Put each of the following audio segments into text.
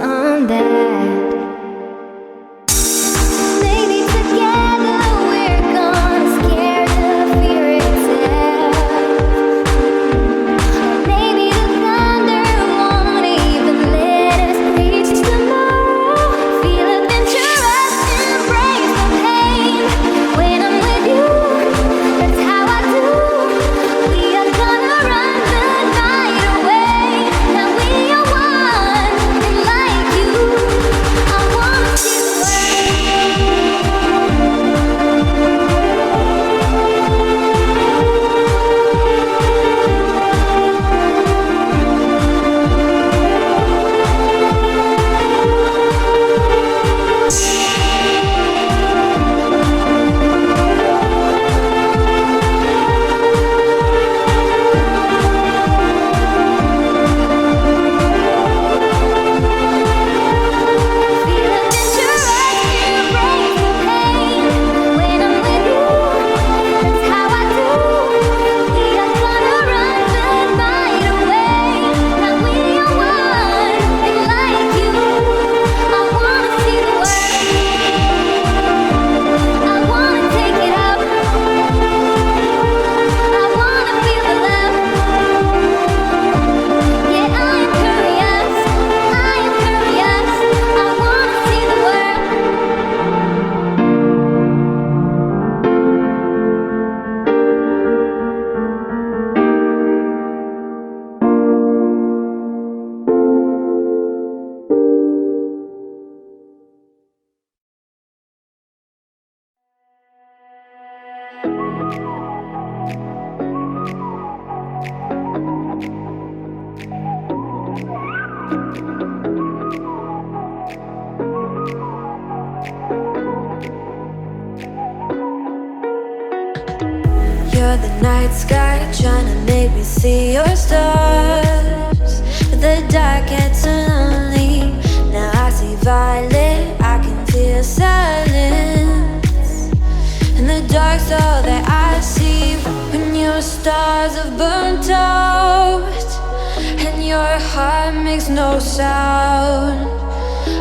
on that. Maybe together we're gonna scare the fear itself. Maybe the thunder won't even let us reach tomorrow. Feel adventurous, embrace the pain. When I'm with you, that's how I do. We are gonna run the night away. Now we are one, and like you, I wanna see the You're the night sky trying to make me see your stars. But the dark gets so lonely. Now I see violet, I can feel silence. And the dark's all that I see. When your stars have burnt out and your heart makes no sound,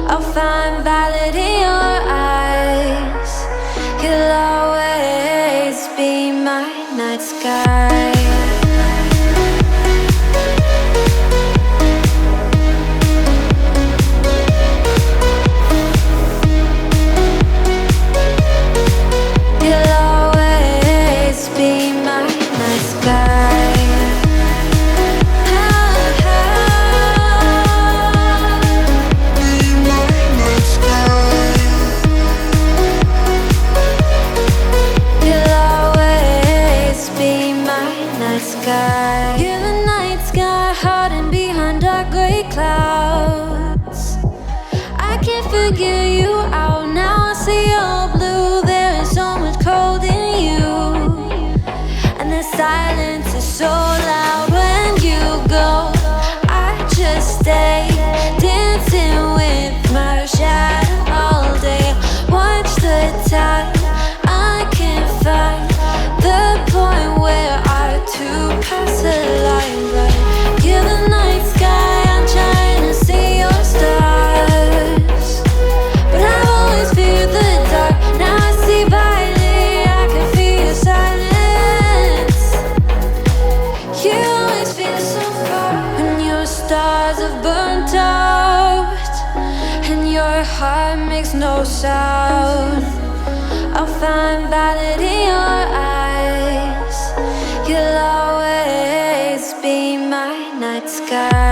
I'll find violet in your eyes. You'll always be my night sky. You'll always be my night sky. You're the night sky hiding behind dark gray clouds. I can't figure you out now. I see you're blue. There is so much cold in you, and the silence is so loud when you go. I just stay dancing with my shadow all day. Watch the tide. I can't find the point where to pass the line, but you're the night sky. I'm trying to see your stars, but I've always feared the dark. Now I see violet, I can feel your silence. You always feel so far when your stars have burnt out and your heart makes no sound. I'll find violet in your eyes. You'll always be my night sky.